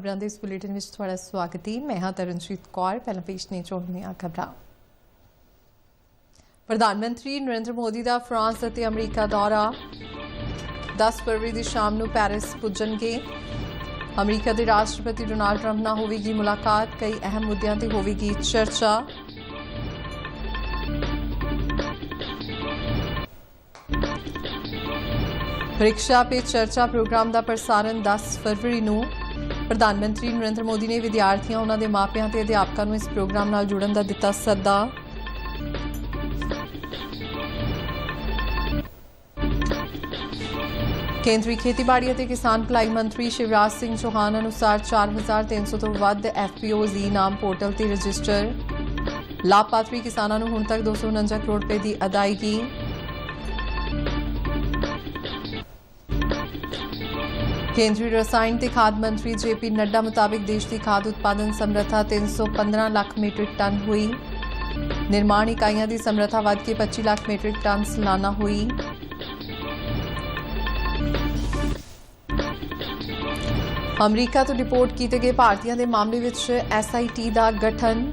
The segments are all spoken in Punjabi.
खबरों के इस बुलेटिन में थोड़ा स्वागत है। मैं हाँ तरनजीत कौर। पहला पेश ने चोण ਦੀਆਂ खबरां। प्रधानमंत्री नरेंद्र मोदी का फ्रांस और अमरीका दौरा 10 फरवरी की शाम को पैरिस पुजणगे। अमरीका के राष्ट्रपति डोनाल्ड ट्रंप नाल होवेगी मुलाकात। कई अहम मुद्दों पर होवेगी चर्चा। परीक्षा पे चर्चा प्रोग्राम का प्रसारण 10 फरवरी को। प्रधानमंत्री नरेंद्र मोदी ने विद्यार्थियों उन्होंने मापियां ते अध्यापकों इस प्रोग्राम नाल जुड़न का दिता सद्दा। केंद्रीय खेतीबाड़ी और किसान भलाई मंत्री शिवराज सिंह चौहान अनुसार 4300 तो वध FPOs ई-नाम पोर्टल ते रजिस्टर। लाभपात्री किसानों को हुण तक 249 करोड़ रुपए की अदायगी। केंद्रीय रसायन ते खाद मंत्री JP नड्डा मुताबिक देश की खाद उत्पादन समर्था 315 लाख मीट्रिक टन हुई। निर्माण इकाइयां की समर्था वध के 25 लाख मीट्रिक टन सालाना हुई। अमरीका तो डिपोर्ट किए गए भारतीयों के मामले में SIT का गठन।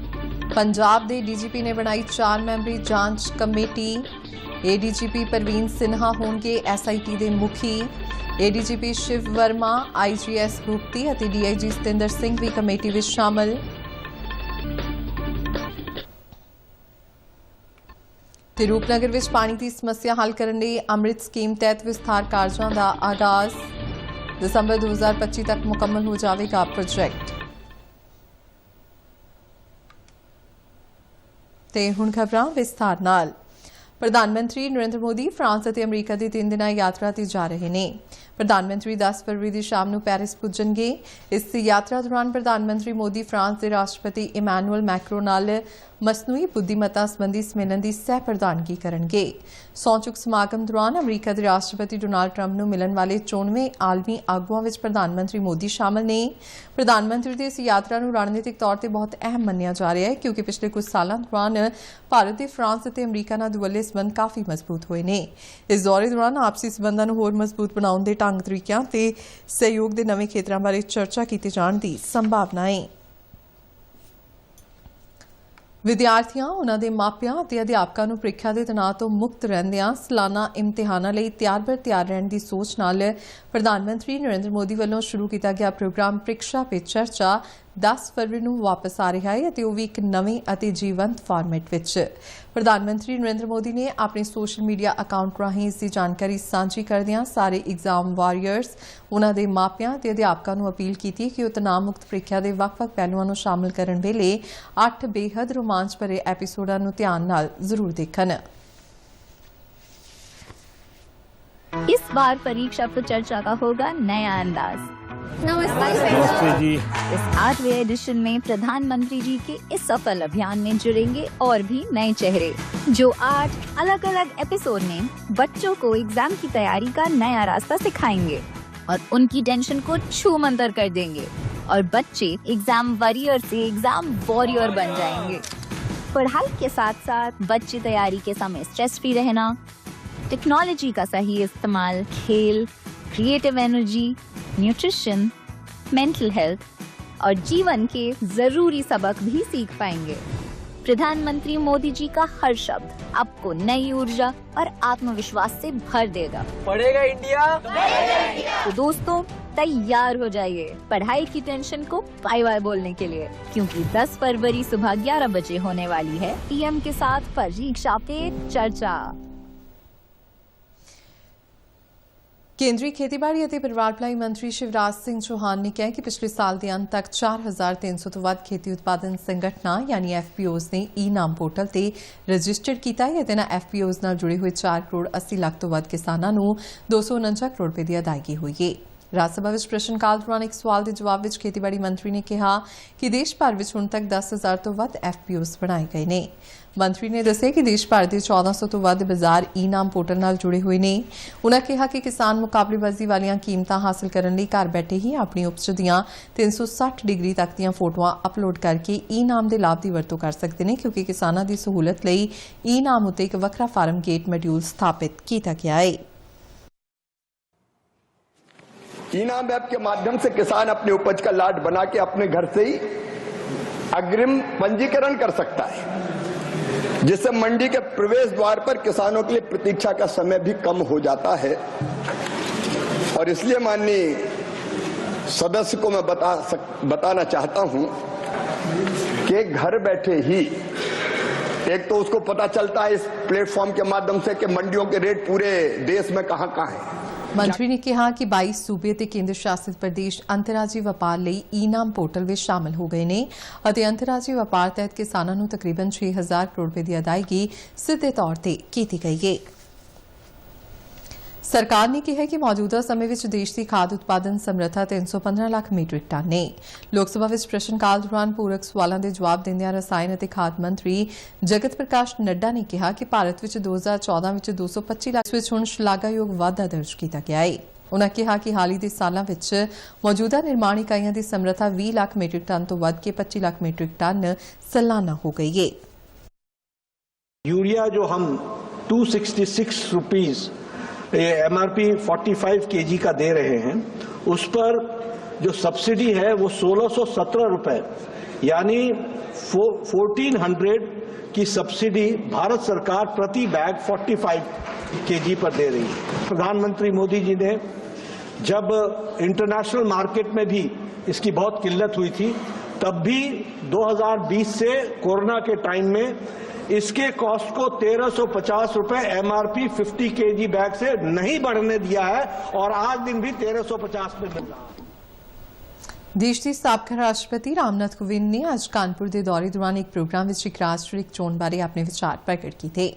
पंजाब के DGP ने बनाई 4 मैंबरी जांच कमेटी। ADGP परवीन सिन्हा होंगे SIT के मुखी। ADGP शिव वर्मा, IGS भुगती और DIG सतिंदर सिंह भी कमेटी में शामिल। रूपनगर में पानी की समस्या हल करने अमृत स्कीम तहत विस्तार कार्यों का आगाज। दिसंबर 2025 तक मुकम्मल हो जाएगा प्रोजेक्ट। ते हुण खबरां विस्तार नाल। प्रधानमंत्री नरेंद्र मोदी फ्रांस और अमरीका की 3 दिना यात्रा ते जा रहे हैं। प्रधानमंत्री 10 फरवरी की शाम को पैरिस पुजणगे। इस यात्रा दौरान प्रधानमंत्री मोदी फ्रांस के राष्ट्रपति इमैनुअल मैक्रो नाल मसनूई बुद्धिमत्ता संबंधी सम्मेलन की सह प्रधानगी करेंगे। सौंचुक समागम दौरान अमरीका के राष्ट्रपति डोनाल्ड ट्रंप को मिलने वाले 94वें आलमी आगुआं विच प्रधानमंत्री मोदी शामिल ने। प्रधानमंत्री की इस यात्रा को रणनीतिक तौर पर बहुत अहम मन्निया जा रहा है क्योंकि पिछले कुछ सालों दौरान भारत के फ्रांस और अमरीका नाल दुवल्ले संबंध काफ़ी मजबूत हुए हैं। इस दौरे दौरान आपसी संबंधों को होर मजबूत बनाने के ढंग तरीकों ते सहयोग के नवे खेत्रों बारे चर्चा की जाने की संभावना है। विद्यार्थियों उन्होंने मापियां और अध्यापकों को प्रीखिया के तनाव तो मुक्त रहंदियां सालाना इम्तिहानों लिए तैयार बर तैयार रहने की सोच नाल प्रधानमंत्री नरेंद्र मोदी वालों शुरू किया गया प्रोग्राम परीक्षा पे चर्चा 10 फरवरी को वापस आ रहा है और भी एक नवे और जीवंत फॉर्मेट विच। प्रधानमंत्री नरेंद्र मोदी ने अपने सोशल मीडिया अकाउंट राਹੀਂ इसकी जानकारी साझी करदियां सारे एग्जाम वारियर्स उन्होंने मापियां और अध्यापकों को अपील की कि वह तनाव मुक्त प्रीखिया के ਵੱਖ-ਵੱਖ पहलुओं को शामिल करने वेले 8 बेहद रोमांच भरे एपीसोडों को ध्यान नाल जरूर देखन। इस बार परीक्षा पर चर्चा का होगा नया अंदाज। नमस्ते जी। इस 8वें एडिशन में प्रधानमंत्री जी के इस सफल अभियान में जुड़ेंगे और भी नए चेहरे जो 8 अलग अलग एपिसोड में बच्चों को एग्जाम की तैयारी का नया रास्ता सिखाएंगे और उनकी टेंशन को छूमंतर कर देंगे और बच्चे एग्जाम वॉरियर से एग्जाम वॉरियर बन जाएंगे। पढ़ाई के साथ साथ बच्चे तैयारी के समय स्ट्रेस फ्री रहना, टेक्नोलॉजी का सही इस्तेमाल, खेल, creative energy, nutrition, mental health और जीवन के जरूरी सबक भी सीख पाएंगे। प्रधानमंत्री मोदी जी का हर शब्द आपको नई ऊर्जा और आत्मविश्वास से भर देगा। पढ़ेगा इंडिया। तो दोस्तों तैयार हो जाइए पढ़ाई की टेंशन को बाय बाय बोलने के लिए क्योंकि 10 फरवरी सुबह 11 बजे होने वाली है PM के साथ परीक्षा पे चर्चा। केंद्रीय खेतीबाड़ी और परिवार भलाई मंत्री शिवराज सिंह चौहान ने कहा कि पिछले साल के अंत तक 4300 तो वध खेती उत्पादन संगठनां यानी FPOs ने ई-नाम पोर्टल ते रजिस्टर्ड किया है। इन्हां FPOs नाल जुड़े हुए 4 करोड़ 80 लाख तो वध किसानों को 249 करोड़ रुपए की अदायगी हुई है। राज्यसभा में प्रश्नकाल दौरान एक सवाल के जवाब में खेतीबाड़ी मंत्री ने कहा कि देश भर में हुण तक 10,000 तो वध FPOs बनाए गए हैं। मंत्री ने दस्सिया कि देश भर के 1400 तो वध बाजार ई-नाम पोर्टल नाल जुड़े हुए हैं। उन्होंने कहा कि किसान मुकाबलेबाजी वालियां कीमतां हासिल करने लई घर बैठे ही अपनी उपज दीयां 360 डिग्री तक दीयां फोटोआं अपलोड करके ई-नाम के लाभ की वरतों कर सकते हैं क्योंकि किसानों की सहूलत लई ई-नाम उत्ते एक वखरा फार्म गेट मॉड्यूल स्थापित किया गया है। इनाम ऐप के माध्यम से किसान अपने उपज का लाट बना के अपने घर से ही अग्रिम पंजीकरण कर सकता है, जिससे मंडी के प्रवेश द्वार पर किसानों के लिए प्रतीक्षा का समय भी कम हो जाता है। और इसलिए माननीय सदस्य को मैं बताना चाहता हूं कि घर बैठे ही एक तो उसको पता चलता है इस प्लेटफॉर्म के माध्यम से कि मंडियों के रेट पूरे देश में कहां है। ਮੰਤਰੀ ਨੇ ਕਿਹਾ ਕਿ 22 ਸੂਬੇ ਤੇ ਕੇਂਦਰ ਸ਼ਾਸਿਤ ਪ੍ਰਦੇਸ਼ ਅੰਤਰਰਾਜੀ ਵਪਾਰ ਲਈ ਈ-ਨਾਮ ਪੋਰਟਲ ਵਿੱਚ ਸ਼ਾਮਲ ਹੋ ਗਏ ਨੇ ਅਤੇ ਅੰਤਰਰਾਜੀ ਵਪਾਰ ਤਹਿਤ ਕਿਸਾਨਾਂ ਨੂੰ ਤਕਰੀਬਨ 6000 ਕਰੋੜ ਰੁਪਏ ਦੀ ਅਦਾਇਗੀ ਸਿੱਧੇ ਤੌਰ ਤੇ ਕੀਤੀ ਗਈ ਹੈ। ਸਰਕਾਰ ਨੇ ਕਿਹਾ ਕਿ ਮੌਜੂਦਾ ਸਮੇਂ ਵਿੱਚ ਦੇਸ਼ ਦੀ ਖਾਦ ਉਤਪਾਦਨ ਸਮਰੱਥਾ 315 ਲੱਖ ਮੀਟ੍ਰਿਕ ਟਨ ਹੈ। ਲੋਕ ਸਭਾ ਵਿੱਚ ਪ੍ਰਸ਼ਨ ਕਾਲ ਦੌਰਾਨ ਪੂਰਕ ਸਵਾਲਾਂ ਦੇ ਜਵਾਬ ਦਿੰਦਿਆਂ ਰਸਾਇਣ ਅਤੇ ਖਾਦ ਮੰਤਰੀ ਜਗਤ ਪ੍ਰਕਾਸ਼ ਨੱਡਾ ਨੇ ਕਿਹਾ ਕਿ ਭਾਰਤ ਵਿੱਚ 2014 ਵਿੱਚ 225 ਲੱਖ ਵਿੱਚ ਹੁਣ ਸ਼ਲਾਘਾਯੋਗ ਵਾਧਾ ਦਰਜ ਕੀਤਾ ਗਿਆ ਹੈ। ਉਨ੍ਹਾਂ ਕਿਹਾ ਕਿ ਹਾਲ ਹੀ ਦੇ ਸਾਲਾਂ ਵਿੱਚ ਮੌਜੂਦਾ ਨਿਰਮਾਣ ਇਕਾਈਆਂ ਦੀ ਸਮਰੱਥਾ 20 ਲੱਖ ਮੀਟ੍ਰਿਕ ਟਨ ਤੋਂ ਵੱਧ ਕੇ 25 ਲੱਖ ਮੀਟ੍ਰਿਕ ਟਨ ਸਾਲਾਨਾ ਹੋ ਗਈ ਹੈ। यूरिया जो हम 266 रुपीज MRP 45 kg का दे रहे हैं, उस पर जो सब्सिडी है वो 1617 रुपए यानी 1400 की सब्सिडी भारत सरकार प्रति बैग 45 kg पर दे रही है। प्रधानमंत्री मोदी जी ने जब इंटरनेशनल मार्केट में भी इसकी बहुत किल्लत हुई थी, तब भी 2020 से कोरोना के टाइम में इसके कॉस्ट को 1350 रुपए MRP 50 kg बैग से नहीं बढ़ने दिया है और आज दिन भी 1350 में मिल रहा है। ਦੇਸ਼ ਦੇ ਸਾਬਕਾ ਰਾਸ਼ਟਰਪਤੀ ਰਾਮਨਾਥ ਕੋਵਿੰਦ ਨੇ ਅੱਜ ਕਾਨਪੁਰ ਦੇ ਦੌਰੇ ਦੌਰਾਨ ਇੱਕ ਪ੍ਰੋਗਰਾਮ ਵਿੱਚ ਇੱਕ ਰਾਸ਼ਟਰੀ ਚੋਣ ਬਾਰੇ ਆਪਣੇ ਵਿਚਾਰ ਪ੍ਰਗਟ ਕੀਤੇ।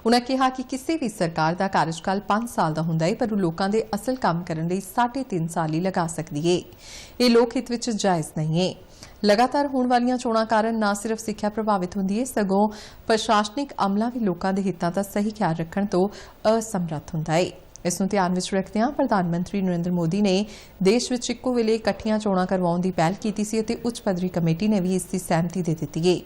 ਉਨ੍ਹਾਂ ਕਿਹਾ ਕਿ ਕਿਸੇ ਵੀ ਸਰਕਾਰ ਦਾ ਕਾਰਜਕਾਲ 5 ਸਾਲ ਦਾ ਹੁੰਦਾ ਹੈ, ਪਰ ਉਹ ਲੋਕਾਂ ਦੇ ਅਸਲ ਕੰਮ ਕਰਨ ਲਈ 3.5 ਸਾਲ ਹੀ ਲਗਾ ਸਕਦੀ ਹੈ। ਇਹ ਲੋਕ ਹਿੱਤ ਵਿੱਚ ਜਾਇਜ਼ ਨਹੀਂ ਹੈ। ਲਗਾਤਾਰ ਹੋਣ ਵਾਲੀਆਂ ਚੋਣਾਂ ਕਾਰਨ ਨਾ ਸਿਰਫ ਸਿੱਖਿਆ ਪ੍ਰਭਾਵਿਤ ਹੁੰਦੀ ਹੈ, ਸਗੋਂ ਪ੍ਰਸ਼ਾਸਨਿਕ ਅਮਲਾ ਵੀ ਲੋਕਾਂ ਦੇ ਹਿੱਤਾਂ ਦਾ ਸਹੀ ਖਿਆਲ ਰੱਖਣ ਤੋਂ ਅਸਮਰੱਥ ਹੁੰਦਾ ਹੈ। ਇਸ ਨੂੰ ਧਿਆਨ ਵਿੱਚ ਰੱਖਦਿਆਂ ਪ੍ਰਧਾਨ ਮੰਤਰੀ ਨਰਿੰਦਰ ਮੋਦੀ ਨੇ ਦੇਸ਼ ਵਿੱਚ ਇੱਕੋ ਵੇਲੇ ਇਕੱਠੀਆਂ ਚੋਣਾਂ ਕਰਵਾਉਣ ਦੀ ਪਹਿਲ ਕੀਤੀ ਸੀ ਅਤੇ ਉੱਚ ਪੱਧਰੀ ਕਮੇਟੀ ਨੇ ਵੀ ਇਸ ਦੀ ਸਹਿਮਤੀ ਦੇ ਦਿੱਤੀ ਹੈ।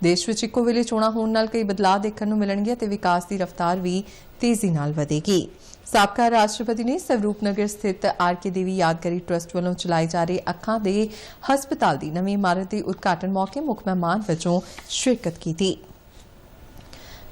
ਦੇਸ਼ ਵਿੱਚ ਇੱਕੋ ਵੇਲੇ ਚੋਣਾਂ ਹੋਣ ਨਾਲ ਕਈ ਬਦਲਾਅ ਦੇਖਣ ਨੂੰ ਮਿਲਣਗੇ ਅਤੇ ਵਿਕਾਸ ਦੀ ਰਫ਼ਤਾਰ ਵੀ ਤੇਜ਼ੀ ਨਾਲ ਵਧੇਗੀ। ਸਾਬਕਾ ਰਾਸ਼ਟਰਪਤੀ ਨੇ ਸਵਰੂਪ ਨਗਰ ਸਥਿਤ ਆਰ.ਕੇ. ਦੇਵੀ ਯਾਦਗਾਰੀ ਟਰੱਸਟ ਵੱਲੋਂ ਚਲਾਏ ਜਾ ਰਹੇ ਅੱਖਾਂ ਦੇ ਹਸਪਤਾਲ ਦੀ ਨਵੀਂ ਇਮਾਰਤ ਦੇ ਉਦਘਾਟਨ ਮੌਕੇ ਮੁੱਖ ਮਹਿਮਾਨ ਵਜੋਂ ਸ਼ਿਰਕਤ ਕੀਤੀ।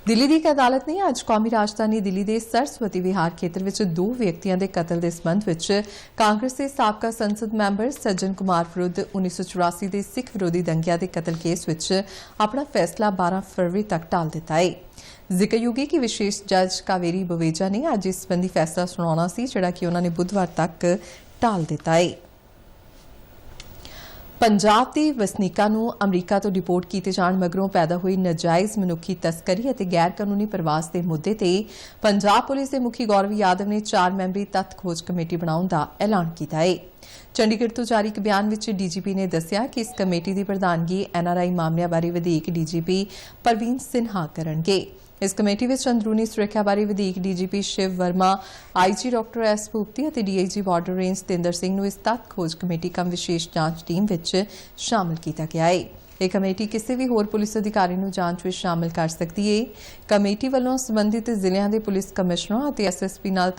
ਦਿੱਲੀ ਦੀ ਇੱਕ ਅਦਾਲਤ ਨੇ ਅੱਜ ਕੌਮੀ ਰਾਜਧਾਨੀ ਦਿੱਲੀ ਦੇ ਸਰਸਵਤੀ ਵਿਹਾਰ ਖੇਤਰ ਵਿੱਚ 2 ਵਿਅਕਤੀਆਂ ਦੇ ਕਤਲ ਦੇ ਸਬੰਧ ਵਿੱਚ ਕਾਂਗਰਸ ਦੇ ਸਾਬਕਾ ਸੰਸਦ ਮੈਂਬਰ ਸੱਜਣ ਕੁਮਾਰ ਵਿਰੁੱਧ 1984 ਦੇ ਸਿੱਖ ਵਿਰੋਧੀ ਦੰਗਿਆਂ ਦੇ ਕਤਲ ਕੇਸ ਵਿੱਚ ਆਪਣਾ ਫੈਸਲਾ 12 ਫਰਵਰੀ ਤੱਕ ਟਾਲ ਦਿੱਤਾ ਹੈ। ਜ਼ਿਕਰਯੋਗ ਹੈ ਕਿ ਵਿਸ਼ੇਸ਼ ਜੱਜ ਕਾਵੇਰੀ ਬਵੇਜਾ ਨੇ ਅੱਜ ਇਸ ਸੰਬੰਧੀ ਫੈਸਲਾ ਸੁਣਾਉਣਾ ਸੀ, ਜਿਹੜਾ ਕਿ ਉਨ੍ਹਾਂ ਨੇ ਬੁੱਧਵਾਰ ਤੱਕ ਟਾਲ ਦਿੱਤਾ ਹੈ। ਪੰਜਾਬ ਦੇ ਵਸਨੀਕਾਂ ਨੂੰ ਅਮਰੀਕਾ ਤੋਂ ਡਿਪੋਰਟ ਕੀਤੇ ਜਾਣ ਮਗਰੋਂ ਪੈਦਾ ਹੋਈ ਨਾਜਾਇਜ਼ ਮਨੁੱਖੀ ਤਸਕਰੀ ਅਤੇ ਗੈਰ ਕਾਨੂੰਨੀ ਪ੍ਰਵਾਸ ਦੇ ਮੁੱਦੇ ਤੇ ਪੰਜਾਬ ਪੁਲਿਸ ਦੇ ਮੁਖੀ ਗੌਰਵ ਯਾਦਵ ਨੇ 4 ਮੈਂਬਰੀ ਤੱਥ ਖੋਜ ਕਮੇਟੀ ਬਣਾਉਣ ਦਾ ਐਲਾਨ ਕੀਤਾ ਹੈ। ਚੰਡੀਗੜ੍ਹ ਤੋਂ ਜਾਰੀ ਇੱਕ ਬਿਆਨ ਵਿੱਚ ਡੀਜੀਪੀ ਨੇ ਦੱਸਿਆ ਕਿ ਇਸ ਕਮੇਟੀ ਦੀ ਪ੍ਰਧਾਨਗੀ NRI ਮਾਮਲਿਆਂ ਬਾਰੇ ਵਧੀਕ ਡੀਜੀਪੀ ਪ੍ਰਵੀਨ ਸਿਨਹਾ ਕਰਨਗੇ। ਇਸ ਕਮੇਟੀ ਵਿੱਚ ਅੰਦਰੂਨੀ ਸੁਰੱਖਿਆ ਬਾਰੇ ਵਧੀਕ DGP Shiv Varma, IG doctor S Bhupathi ਅਤੇ DIG border range Satinder Singh ਨੂੰ ਇਸ ਤੱਥ ਖੋਜ ਕਮੇਟੀ ਕਮ ਵਿਸ਼ੇਸ਼ ਜਾਂਚ ਟੀਮ ਵਿੱਚ ਸ਼ਾਮਲ ਕੀਤਾ ਗਿਆ ਹੈ। ਇਹ ਕਮੇਟੀ ਕਿਸੇ ਵੀ ਹੋਰ ਪੁਲਿਸ ਅਧਿਕਾਰੀ ਨੂੰ ਜਾਂਚ ਵਿੱਚ ਸ਼ਾਮਲ ਕਰ ਸਕਦੀ ਹੈ। ਕਮੇਟੀ ਵੱਲੋਂ ਸੰਬੰਧਿਤ ਜ਼ਿਲ੍ਹਿਆਂ ਦੇ ਪੁਲਿਸ ਕਮਿਸ਼ਨਰਾਂ ਅਤੇ ਐਸਐਸਪੀ ਨਾਲ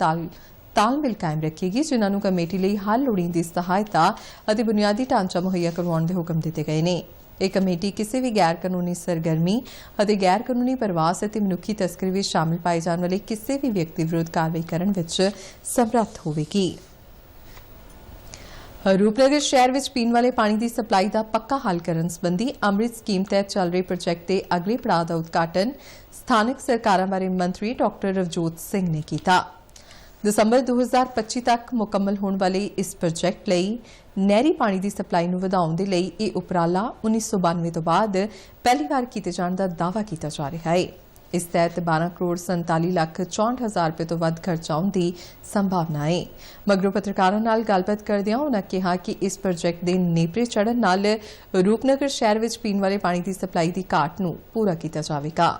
ਤਾਲਮੇਲ ਕਾਇਮ ਰੱਖੇਗੀ, ਜਿਨ੍ਹਾਂ ਨੂੰ ਕਮੇਟੀ ਲਈ ਹਰ ਲੋੜੀਂਦੀ ਸਹਾਇਤਾ ਅਤੇ ਬੁਨਿਆਦੀ ਢਾਂਚਾ ਮੁਹੱਈਆ ਕਰਵਾਉਣ ਦੇ ਹੁਕਮ ਦਿੱਤੇ ਗਏ ਨੇ। ਇਹ ਕਮੇਟੀ ਕਿਸੇ ਵੀ ਗੈਰ ਕਾਨੂੰਨੀ ਸਰਗਰਮੀ ਅਤੇ ਗੈਰ ਕਾਨੂੰਨੀ ਪ੍ਰਵਾਸ ਅਤੇ ਮਨੁੱਖੀ ਤਸਕਰੀ ਵਿੱਚ ਸ਼ਾਮਲ ਪਾਏ ਜਾਣ ਵਾਲੇ ਕਿਸੇ ਵੀ ਵਿਅਕਤੀ ਵਿਰੁੱਧ ਕਾਰਵਾਈ ਕਰਨ ਵਿੱਚ ਸਮਰੱਥ ਹੋਵੇਗੀ। ਰੂਪਨਗਰ ਸ਼ਹਿਰ ਵਿੱਚ ਪੀਣ ਵਾਲੇ ਪਾਣੀ ਦੀ ਸਪਲਾਈ ਦਾ ਪੱਕਾ ਹੱਲ ਕਰਨ ਸੰਬੰਧੀ ਅੰਮ੍ਰਿਤ ਸਕੀਮ ਤਹਿਤ ਚੱਲ ਰਹੇ ਪ੍ਰੋਜੈਕਟ ਦੇ ਅਗਲੇ ਪੜਾਅ ਦਾ ਉਦਘਾਟਨ ਸਥਾਨਕ ਸਰਕਾਰਾਂ ਬਾਰੇ ਮੰਤਰੀ ਡਾਕਟਰ ਰਵਜੋਤ ਸਿੰਘ ਨੇ ਕੀਤਾ। ਦਸੰਬਰ 2025 ਤੱਕ ਮੁਕੰਮਲ ਹੋਣ ਵਾਲੇ ਇਸ ਪ੍ਰੋਜੈਕਟ ਲਈ ਨਹਿਰੀ ਪਾਣੀ ਦੀ ਸਪਲਾਈ ਨੂੰ ਵਧਾਉਣ ਦੇ ਲਈ ਇਹ ਉਪਰਾਲਾ 1992 ਤੋਂ ਬਾਅਦ ਪਹਿਲੀ ਵਾਰ ਕੀਤੇ ਜਾਣ ਦਾ ਦਾਅਵਾ ਕੀਤਾ ਜਾ ਰਿਹਾ ਹੈ। ਇਸ ਤਹਿਤ 12 ਕਰੋੜ 47 ਲੱਖ 64 ਹਜ਼ਾਰ ਰੁਪਏ ਤੋਂ ਵੱਧ ਖਰਚਾ ਆਉਣ ਦੀ ਸੰਭਾਵਨਾ ਹੈ। ਮਗਰੋਂ ਪੱਤਰਕਾਰਾਂ ਨਾਲ ਗੱਲਬਾਤ ਕਰਦਿਆਂ ਉਨ੍ਹਾਂ ਕਿਹਾ ਕਿ ਇਸ ਪ੍ਰੋਜੈਕਟ ਦੇ ਨੇਪਰੇ ਚੜ੍ਹਨ ਨਾਲ ਰੂਪਨਗਰ ਸ਼ਹਿਰ ਵਿੱਚ ਪੀਣ ਵਾਲੇ ਪਾਣੀ ਦੀ ਸਪਲਾਈ ਦੀ ਘਾਟ ਨੂੰ ਪੂਰਾ ਕੀਤਾ ਜਾਵੇਗਾ।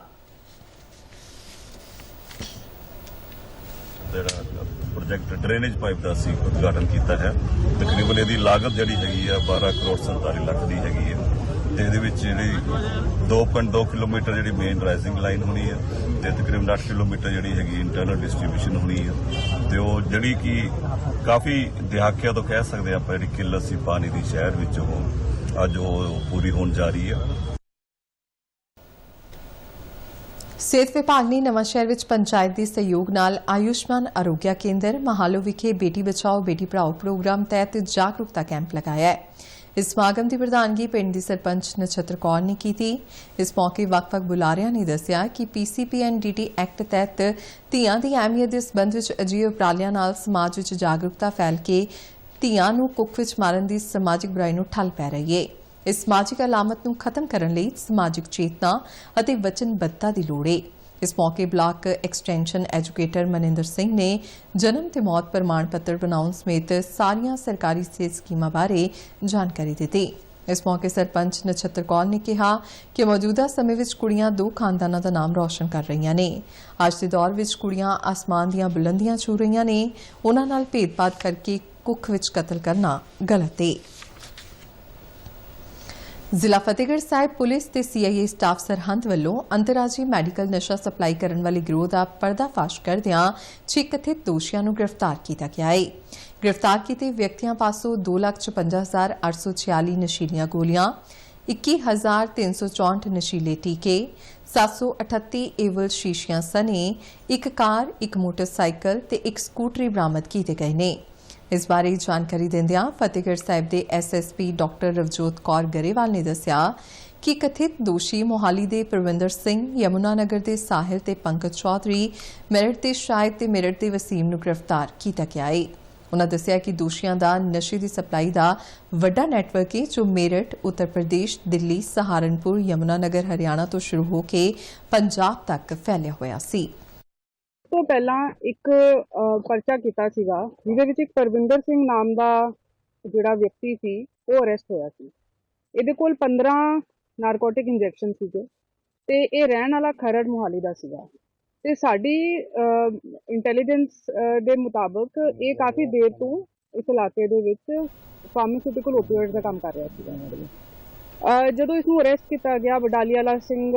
प्रोजेक्ट ड्रेनेज पाइप का ਅਸੀਂ ਉਦਘਾਟਨ ਕੀਤਾ ਹੈ। ਤਕਰੀਬਨ ਇਹਦੀ ਲਾਗਤ ਜਿਹੜੀ ਹੈਗੀ ਆ 12 ਕਰੋੜ 47 ਲੱਖ ਦੀ ਹੈਗੀ ਹੈ। ਤੇ ਇਹਦੇ ਵਿੱਚ ਜਿਹੜੀ 2.2 ਕਿਲੋਮੀਟਰ ਜਿਹੜੀ ਮੇਨ ਰਾਈਜ਼ਿੰਗ ਲਾਈਨ ਹੋਣੀ ਹੈ ਤੇ ਤਕਰੀਬਨ 8 ਕਿਲੋਮੀਟਰ ਜਿਹੜੀ ਹੈਗੀ ਇੰਟਰਨਲ ਡਿਸਟ੍ਰੀਬਿਊਸ਼ਨ ਹੋਣੀ ਹੈ ਤੇ ਉਹ ਜਿਹੜੀ ਕਿ ਕਾਫੀ ਦਹਾਕਿਆਂ ਤੋਂ ਕਹਿ ਸਕਦੇ ਆਪਾਂ ਜਿਹੜੀ ਕਿੱਲਤ ਸੀ ਪਾਣੀ ਦੀ ਸ਼ਹਿਰ ਵਿੱਚ ਉਹ ਅੱਜ ਉਹ ਪੂਰੀ ਹੋਣ ਜਾ ਰਹੀ ਹੈ। ਸਿਹਤ ਵਿਭਾਗ ਨੇ ਨਵਾਂਸ਼ਹਿਰ ਵਿੱਚ ਪੰਚਾਇਤ ਦੇ ਸਹਿਯੋਗ ਨਾਲ ਆਯੁਸ਼ਮਾਨ ਆਰੋਗਿਆ ਕੇਂਦਰ ਮਹਾਲੋ ਵਿਖੇ ਬੇਟੀ ਬਚਾਓ ਬੇਟੀ ਪੜ੍ਹਾਓ ਪ੍ਰੋਗਰਾਮ ਤਹਿਤ ਜਾਗਰੂਕਤਾ ਕੈਂਪ ਲਗਾਇਆ ਹੈ। ਇਸ ਸਮਾਗਮ ਦੀ ਪ੍ਰਧਾਨਗੀ ਪਿੰਡ ਦੀ ਸਰਪੰਚ ਨਛੱਤਰ ਕੌਰ ਨੇ ਕੀਤੀ। ਇਸ ਮੌਕੇ ਵੱਖ-ਵੱਖ ਬੁਲਾਰਿਆਂ ਨੇ ਦੱਸਿਆ ਕਿ PCPNDT ਐਕਟ ਤਹਿਤ ਧੀਆਂ ਦੀ ਅਹਿਮੀਅਤ ਦੇ ਸਬੰਧ ਵਿੱਚ ਅਜਿਹੇ ਉਪਰਾਲਿਆਂ ਨਾਲ ਸਮਾਜ ਵਿੱਚ ਜਾਗਰੂਕਤਾ ਫੈਲ ਕੇ ਧੀਆਂ ਨੂੰ ਕੁੱਖ ਵਿੱਚ ਮਾਰਨ ਦੀ ਸਮਾਜਿਕ ਬੁਰਾਈ ਨੂੰ ਠੱਲ ਪੈ ਰਹੀ ਹੈ। ਇਸ ਸਮਾਜਿਕ ਅਲਾਮਤ ਨੂੰ ਖਤਮ ਕਰਨ ਲਈ ਸਮਾਜਿਕ ਚੇਤਨਾ ਅਤੇ ਵਚਨਬੱਧਤਾ ਦੀ ਲੋੜ ਹੈ। ਇਸ ਮੌਕੇ block extension educator Maninder Singh ਨੇ ਜਨਮ ਤੇ ਮੌਤ ਪ੍ਰਮਾਣ ਪੱਤਰ ਬਣਾਉਣ ਸਮੇਤ ਸਾਰੀਆਂ ਸਰਕਾਰੀ ਸਿਹਤ ਸਕੀਮਾਂ ਬਾਰੇ ਜਾਣਕਾਰੀ ਦਿੱਤੀ। ਇਸ ਮੌਕੇ ਸਰਪੰਚ ਨਛੱਤਰ ਕੌਰ ਨੇ ਕਿਹਾ ਕਿ ਮੌਜੂਦਾ ਸਮੇਂ ਵਿੱਚ ਕੁੜੀਆਂ ਦੋ ਖਾਨਦਾਨਾਂ ਦਾ ਨਾਮ ਰੌਸ਼ਨ ਕਰ ਰਹੀਆਂ ਨੇ। ਅੱਜ ਦੇ ਦੌਰ ਵਿੱਚ ਕੁੜੀਆਂ ਆਸਮਾਨ ਦੀਆਂ ਬੁਲੰਦੀਆਂ ਛੂ ਰਹੀਆਂ ਨੇ। ਉਹਨਾਂ ਨਾਲ ਭੇਦਭਾਵ ਕਰਕੇ ਕੁੱਖ ਵਿੱਚ ਕਤਲ ਕਰਨਾ ਗਲਤ ਹੈ। ਜ਼ਿਲ੍ਹਾ ਫਤਿਹਗੜ੍ਹ ਸਾਹਿਬ ਪੁਲਿਸ ਤੇ CIA ਸਟਾਫ ਸਰਹੰਦ ਵੱਲੋਂ ਅੰਤਰਰਾਜੀ ਮੈਡੀਕਲ ਨਸ਼ਾ ਸਪਲਾਈ ਕਰਨ ਵਾਲੇ ਗਿਰੋਹ ਦਾ ਪਰਦਾਫਾਸ਼ ਕਰਦਿਆਂ 6 ਕਥਿਤ ਦੋਸ਼ੀਆਂ ਨੂੰ ਗ੍ਰਿਫਤਾਰ ਕੀਤਾ ਗਿਆ ਹੈ। ਗ੍ਰਿਫਤਾਰ ਕੀਤੇ ਵਿਅਕਤੀਆਂ ਪਾਸੋਂ 2,56,846 ਨਸ਼ੀਲੀਆਂ ਗੋਲੀਆਂ, 21,364 ਨਸ਼ੀਲੇ ਟੀਕੇ, 738 ਏਵਲ ਸ਼ੀਸ਼ੀਆਂ ਸਣੇ ਇੱਕ ਕਾਰ, ਇੱਕ ਮੋਟਰਸਾਈਕਲ ਤੇ ਇੱਕ ਸਕੂਟਰੀ ਬਰਾਮਦ ਕੀਤੇ ਗਏ ਨੇ। ਇਸ ਬਾਰੇ ਜਾਣਕਾਰੀ ਦਿੰਦਿਆਂ ਫਤਿਹਗੜ੍ਹ ਸਾਹਿਬ ਦੇ SSP ਡਾਕਟਰ ਰਵਜੋਤ ਕੌਰ ਗਰੇਵਾਲ ਨੇ ਦੱਸਿਆ ਕਿ ਕਥਿਤ ਦੋਸ਼ੀ ਮੋਹਾਲੀ ਦੇ ਪ੍ਰਵਿੰਦਰ ਸਿੰਘ, ਯਮੁਨਾ ਨਗਰ ਦੇ ਸਾਹਿਲ ਤੇ ਪੰਕਜ ਚੌਧਰੀ, ਮੇਰਠ ਦੇ ਸ਼ਾਹਿਦ ਤੇ ਮੇਰਠ ਦੇ ਵਸੀਮ ਨੂੰ ਗ੍ਰਿਫਤਾਰ ਕੀਤਾ ਗਿਆ ਹੈ। ਉਨ੍ਹਾਂ ਦੱਸਿਆ ਕਿ ਦੋਸ਼ੀਆਂ ਦਾ ਨਸ਼ੇ ਦੀ ਸਪਲਾਈ ਦਾ ਵੱਡਾ ਨੈਟਵਰਕ ਹੈ ਜੋ ਮੇਰਠ, ਉੱਤਰ ਪ੍ਰਦੇਸ਼, ਦਿੱਲੀ, ਸਹਾਰਨਪੁਰ, ਯਮੁਨਾ ਨਗਰ, ਹਰਿਆਣਾ ਤੋਂ ਸ਼ੁਰੂ ਹੋ ਕੇ ਪੰਜਾਬ ਤੱਕ ਫੈਲਿਆ ਹੋਇਆ ਸੀ। ਤੋਂ ਪਹਿਲਾਂ ਇੱਕ ਪਰਚਾ ਕੀਤਾ ਸੀਗਾ ਜਿਹਦੇ ਵਿੱਚ ਇੱਕ ਪਰਵਿੰਦਰ ਸਿੰਘ ਨਾਮ ਦਾ ਜਿਹੜਾ ਵਿਅਕਤੀ ਸੀ ਉਹ ਅਰੈਸਟ ਹੋਇਆ ਸੀ। ਇਹਦੇ ਕੋਲ 15 ਨਾਰਕੋਟਿਕ ਇੰਜੈਕਸ਼ਨ ਸੀਗੇ ਤੇ ਇਹ ਰਹਿਣ ਵਾਲਾ ਖਰੜ ਮੋਹਾਲੀ ਦਾ ਸੀਗਾ ਤੇ ਸਾਡੀ ਇੰਟੈਲੀਜੈਂਸ ਦੇ ਮੁਤਾਬਕ ਇਹ ਕਾਫੀ ਦੇਰ ਤੋਂ ਇਸ ਇਲਾਕੇ ਦੇ ਵਿੱਚ ਫਾਰਮਾਸਿਊਟੀਕਲ ਓਪੀਓਇਡ ਦਾ ਕੰਮ ਕਰ ਰਿਹਾ ਸੀਗਾ। ਜਦੋਂ ਇਸ ਨੂੰ ਅਰੈਸਟ ਕੀਤਾ ਗਿਆ ਵਡਾਲੀਵਾਲਾ ਸਿੰਘ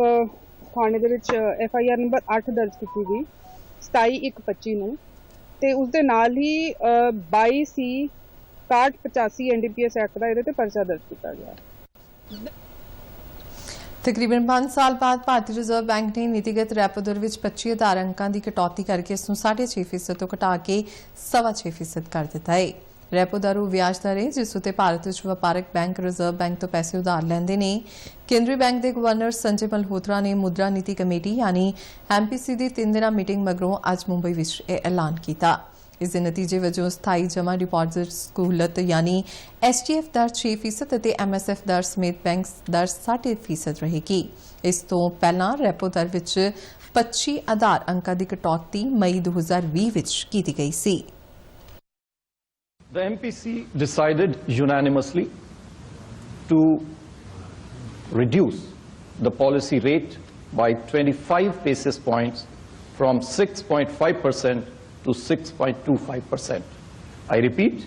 ਥਾਣੇ ਦੇ ਵਿੱਚ FIR ਨੰਬਰ 8 ਦਰਜ ਕੀਤੀ ਗਈ 27/1/25 ਨੂੰ ਤੇ ਉਸ ਦੇ ਨਾਲ ਹੀ 22C 6185 NDPS ਐਕਟ ਦਾ ਇਹਦੇ ਤੇ ਪਰਚਾ ਦਰਜ ਕੀਤਾ ਗਿਆ। ਤਕਰੀਬਨ 5 ਸਾਲ ਬਾਅਦ ਭਾਰਤੀ ਰਿਜ਼ਰਵ ਬੈਂਕ ਨੇ ਨੀਤੀਗਤ ਰੈਪੋ ਦਰ ਵਿੱਚ 25 ਆਧਾਰ ਅੰਕਾਂ ਦੀ ਕਟੌਤੀ ਕਰਕੇ ਇਸ ਨੂੰ 6.5% ਤੋਂ ਘਟਾ ਕੇ 6.25% ਕਰ ਦਿੱਤਾ ਹੈ। ਰੈਪੋ ਦਰ ਉਹ ਵਿਆਜ ਦਰ ਹੈ ਜਿਸ ਉੱਤੇ ਭਾਰਤ ਵਿੱਚ ਵਪਾਰਕ ਬੈਂਕ ਰਿਜ਼ਰਵ ਬੈਂਕ ਤੋਂ ਪੈਸੇ ਉਧਾਰ ਲੈਂਦੇ ਨੇ। ਕੇਂਦਰੀ ਬੈਂਕ ਦੇ ਗਵਰਨਰ ਸੰਜੇ ਮਲਹੋਤਰਾ ਨੇ ਮੁਦਰਾ ਨੀਤੀ ਕਮੇਟੀ ਯਾਨੀ MPC ਦੀ 3 ਦਿਨਾਂ ਮੀਟਿੰਗ ਮਗਰੋਂ ਅੱਜ ਮੁੰਬਈ ਵਿੱਚ ਇਹ ਐਲਾਨ ਕੀਤਾ। ਇਸ ਦੇ ਨਤੀਜੇ ਵਜੋਂ ਸਥਾਈ ਜਮ੍ਹਾਂ ਡਿਪਾਜ਼ਿਟ ਸਹੂਲਤ ਯਾਨੀ STF ਦਰ 6% ਅਤੇ MSF ਦਰ ਸਮੇਤ ਬੈਂਕ ਦਰ 60% ਰਹੇਗੀ। ਇਸ ਤੋਂ ਪਹਿਲਾਂ ਰੈਪੋ ਦਰ ਵਿੱਚ 25 ਆਧਾਰ ਅੰਕਾਂ ਦੀ ਕਟੌਤੀ ਮਈ 2020 ਵਿੱਚ ਕੀਤੀ ਗਈ ਸੀ। The MPC decided unanimously to reduce the policy rate by 25 basis points from 6.5% to 6.25%. I repeat,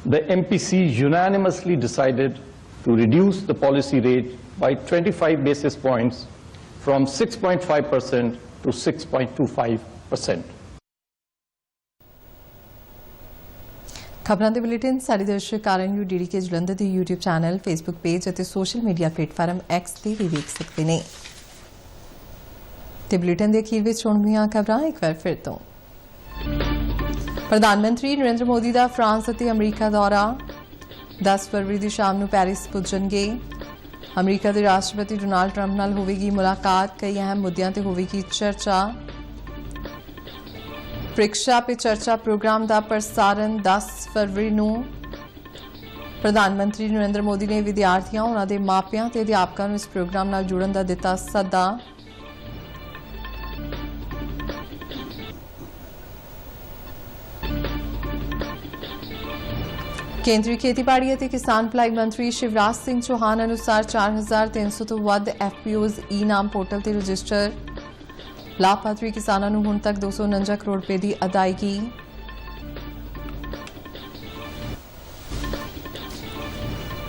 the MPC unanimously decided to reduce the policy rate by 25 basis points from 6.5% to 6.25%. ਖਬਰਾਂ ਦੇ ਬੁਲੇਟਿਨ ਸਾਡੇ ਦਰਸ਼ਕ RNU DDK ਜਲੰਧਰ ਦੇ YouTube ਚੈਨਲ, Facebook ਪੇਜ ਅਤੇ ਸੋਸ਼ਲ ਮੀਡੀਆ ਪਲੇਟਫਾਰਮ X ਤੇ ਵੀ ਵੇਖ ਸਕਦੇ ਨੇ। ਤੇ ਬੁਲੇਟਿਨ ਦੇ ਅਖੀਰ ਵਿੱਚ ਹੋਣਗੀਆਂ ਖਬਰਾਂ ਇੱਕ ਵਾਰ ਫਿਰ ਤੋਂ। ਪ੍ਰਧਾਨ ਮੰਤਰੀ ਨਰਿੰਦਰ ਮੋਦੀ ਦਾ ਫਰਾਂਸ ਅਤੇ ਅਮਰੀਕਾ ਦੌਰਾ 10 ਫਰਵਰੀ ਦੀ ਸ਼ਾਮ ਨੂੰ ਪੈਰਿਸ ਪੁੱਜਣਗੇ। ਅਮਰੀਕਾ ਦੇ ਰਾਸ਼ਟਰਪਤੀ ਡੋਨਾਲਡ ਟਰੰਪ ਨਾਲ ਹੋਵੇਗੀ ਮੁਲਾਕਾਤ। ਕਈ ਅਹਿਮ ਮੁੱਦਿਆਂ ਤੇ ਹੋਵੇਗੀ ਚਰਚਾ। ਪ੍ਰੀਖਿਆ पे चर्चा प्रोग्राम ਦਾ ਪ੍ਰਸਾਰਣ 10 ਫਰਵਰੀ ਨੂੰ। ਪ੍ਰਧਾਨ ਮੰਤਰੀ ਨਰਿੰਦਰ ਮੋਦੀ ਨੇ ਵਿਦਿਆਰਥੀਆਂ, ਉਹਨਾਂ ਦੇ ਮਾਪਿਆਂ ਤੇ ਅਧਿਆਪਕਾਂ ਨੂੰ ਇਸ ਪ੍ਰੋਗਰਾਮ ਨਾਲ ਜੁੜਨ ਦਾ ਦਿੱਤਾ ਸੱਦਾ। ਕੇਂਦਰੀ ਖੇਤੀਬਾੜੀ ਅਤੇ ਕਿਸਾਨ ਭਲਾਈ ਮੰਤਰੀ ਸ਼ਿਵਰਾਜ ਸਿੰਘ ਚੌਹਾਨ ਅਨੁਸਾਰ 4,300 ਤੋਂ ਵੱਧ FPOs ਈ-ਨਾਮ ਪੋਰਟਲ ਤੇ ਰਜਿਸਟਰ। ਲਾਭਪਾਤਰੀ ਕਿਸਾਨਾਂ ਨੂੰ ਹੁਣ ਤੱਕ 249 ਕਰੋੜ ਰੁਪਏ ਦੀ ਅਦਾਇਗੀ।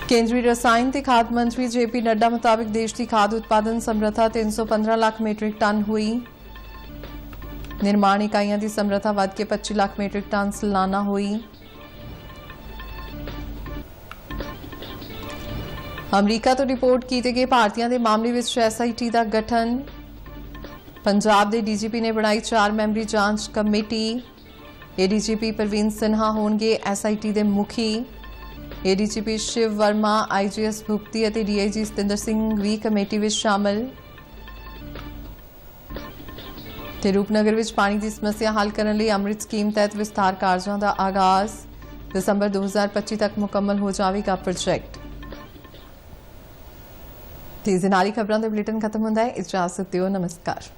केंद्रीय रसायन ते खाद मंत्री जेपी नड्डा मुताबिक देश की खाद उत्पादन समर्था 315 लाख मीट्रिक टन हुई। निर्माण इकाइयां की समर्था वध के 25 लाख मीट्रिक टन सालाना हुई। अमरीका तो रिपोर्ट की गए भारतीयों के मामले में SIT का गठन। पंजाब के DGP ने बनाई 4 मैंबरी जांच कमेटी। ADGP परवीन सिन्हा होंगे SIT के मुखी। ADGP शिव वर्मा, IGS भुगती और DIG सतिंदर सिंह भी कमेटी में शामिल। ते रूपनगर में पानी की समस्या हल करने लिए अमृत स्कीम तहत विस्तार कार्यों का आगाज। दिसंबर 2025 तक मुकम्मल हो जाएगा प्रोजेक्ट। तेजी नाली खबरों का बुलेटिन खत्म होता है। इजाजत दियो, नमस्कार।